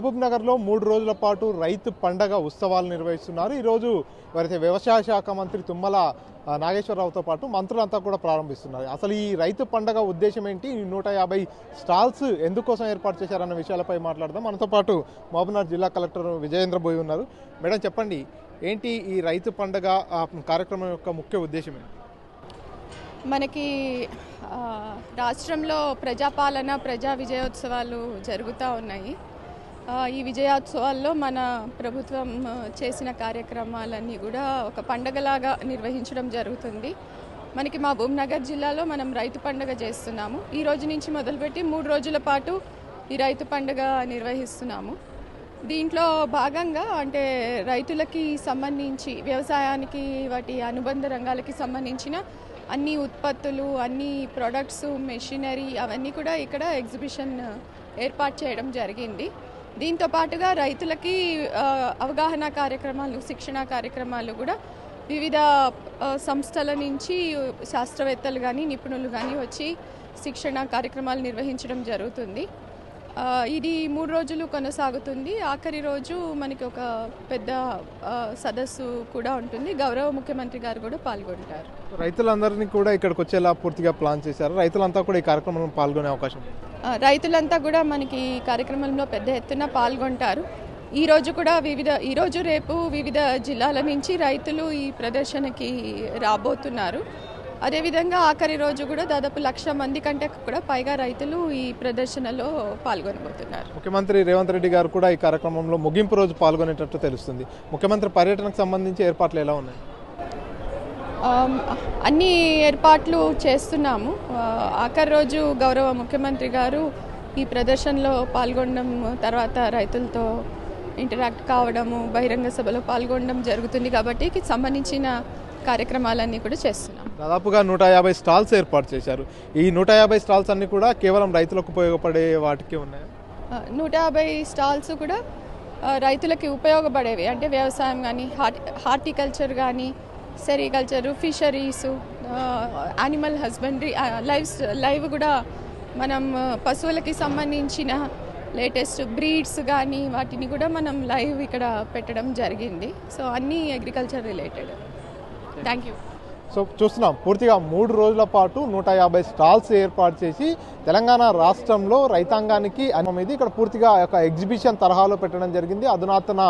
మహబూబ్నగర్లో 3 రోజుల పాటు రైతు పండగ ఉత్సవాలు నిర్వహిస్తున్నారు. ఈరోజు వారైతే వ్యవసాయ శాఖ మంత్రి తుమ్మల నాగేశ్వరరావుతో పాటు మంత్రులంతా కూడా ప్రారంభిస్తున్నారు. అసలు ఈ రైతు పండగ ఉద్దేశం ఏంటి, 150 స్టాల్స్ ఎందుకోసం ఏర్పాటు చేశారన్న విషయాలపై మాట్లాడదాం. మనతో పాటు మహబూబ్నగర్ జిల్లా కలెక్టర్ విజయేంద్ర బోయి ఉన్నారు. మేడం చెప్పండి, ఏంటి ఈ రైతు పండగ కార్యక్రమం యొక్క ముఖ్య ఉద్దేశం ఏంటి? మనకి రాష్ట్రంలో ప్రజాపాలన ప్రజా విజయోత్సవాలు జరుగుతూ ఉన్నాయి. ఈ విజయోత్సవాల్లో మన ప్రభుత్వం చేసిన కార్యక్రమాలన్నీ కూడా ఒక పండగలాగా నిర్వహించడం జరుగుతుంది. మనకి మహబూబ్నగర్ జిల్లాలో మనం రైతు పండుగ చేస్తున్నాము. ఈ రోజు నుంచి మొదలుపెట్టి 3 రోజుల పాటు ఈ రైతు పండుగ నిర్వహిస్తున్నాము. దీంట్లో భాగంగా అంటే రైతులకి సంబంధించి వ్యవసాయానికి వాటి అనుబంధ రంగాలకి సంబంధించిన అన్ని ఉత్పత్తులు, అన్ని ప్రొడక్ట్స్, మెషినరీ అవన్నీ కూడా ఇక్కడ ఎగ్జిబిషన్ ఏర్పాటు చేయడం జరిగింది. దీంతో పాటుగా రైతులకి అవగాహన కార్యక్రమాలు, శిక్షణ కార్యక్రమాలు కూడా వివిధ సంస్థల నుంచి శాస్త్రవేత్తలు కానీ నిపుణులు కానీ వచ్చి శిక్షణ కార్యక్రమాలు నిర్వహించడం జరుగుతుంది. ఇది 3 రోజులు కొనసాగుతుంది. ఆఖరి రోజు మనకి ఒక పెద్ద సదస్సు కూడా ఉంటుంది. గౌరవ ముఖ్యమంత్రి గారు కూడా పాల్గొంటారు. రైతులందరినీ కూడా ఇక్కడికి వచ్చేలా పూర్తిగా ప్లాన్ చేశారు. రైతులంతా కూడా ఈ కార్యక్రమంలో పాల్గొనే అవకాశం ఉంది. రైతులంతా కూడా మనకి ఈ కార్యక్రమంలో పెద్ద ఎత్తున పాల్గొంటారు. ఈరోజు రేపు వివిధ జిల్లాల నుంచి రైతులు ఈ ప్రదర్శనకి రాబోతున్నారు. అదేవిధంగా ఆఖరి రోజు కూడా దాదాపు 1,00,000 మంది కంటే కూడా పైగా రైతులు ఈ ప్రదర్శనలో పాల్గొనబోతున్నారు. ముఖ్యమంత్రి రేవంత్ రెడ్డి గారు కూడా ఈ కార్యక్రమంలో ముగింపు రోజు పాల్గొనేటట్టు తెలుస్తుంది. ముఖ్యమంత్రి పర్యటనకు సంబంధించి ఏర్పాట్లు ఎలా ఉన్నాయి? అన్ని ఏర్పాట్లు చేస్తున్నాము. ఆఖరి రోజు గౌరవ ముఖ్యమంత్రి గారు ఈ ప్రదర్శనలో పాల్గొనడం, తర్వాత రైతులతో ఇంటరాక్ట్ కావడము, బహిరంగ సభలో పాల్గొనడం జరుగుతుంది. కాబట్టి సంబంధించిన కార్యక్రమాలన్నీ కూడా చేస్తున్నాం. దాదాపుగా 150 స్టాల్స్ ఏర్పాటు చేశారు. ఈ 150 స్టాల్స్ అన్ని కూడా కేవలం రైతులకు ఉపయోగపడే వాటికి ఉన్నాయి. 150 స్టాల్స్ కూడా రైతులకి ఉపయోగపడేవి. అంటే వ్యవసాయం కానీ, హార్టికల్చర్ కానీ, సెరికల్చరు, ఫిషరీసు, యానిమల్ హస్బెండరీ, లైవ్ కూడా మనం పశువులకి సంబంధించిన లేటెస్ట్ బ్రీడ్స్ కానీ వాటిని కూడా మనం లైవ్ ఇక్కడ పెట్టడం జరిగింది. సో అన్నీ agriculture related. Thank you. So చూస్తున్నాం, పూర్తిగా 3 రోజుల పాటు 150 స్టాల్స్ ఏర్పాటు చేసి తెలంగాణ రాష్ట్రంలో రైతాంగానికి ఇది ఇక్కడ పూర్తిగా ఒక ఎగ్జిబిషన్ తరహాలో పెట్టడం జరిగింది. అధునాతన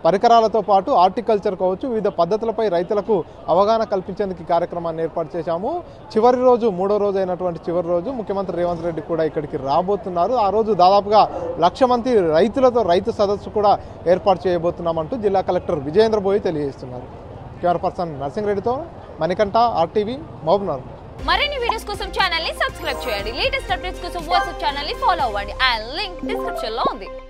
పరికరాలతో పాటు హార్టికల్చర్ కావచ్చు, వివిధ పద్ధతులపై రైతులకు అవగాహన కల్పించేందుకు ఈ కార్యక్రమాన్ని ఏర్పాటు చేశాము. చివరి రోజు, 3వ రోజు అయినటువంటి చివరి రోజు ముఖ్యమంత్రి రేవంత్ రెడ్డి కూడా ఇక్కడికి రాబోతున్నారు. ఆ రోజు దాదాపుగా 1,00,000 మంది రైతులతో రైతు సదస్సు కూడా ఏర్పాటు చేయబోతున్నామంటూ జిల్లా కలెక్టర్ విజయేంద్ర బోయి తెలియజేస్తున్నారు. కెమెరా పర్సన్ నర్సింగ్ రెడ్డితో మణికంఠ, RTV, మహబూబ్నగర్. మరిన్ని వీడియోస్ కోసం ఛానల్ ని సబ్స్క్రైబ్ చేయండి. లేటెస్ట్ అప్డేట్స్ కోసం వాట్సాప్ ఛానల్ ని ఫాలో అవ్వండి. ఆ లింక్ డిస్క్రిప్షన్ లో ఉంది.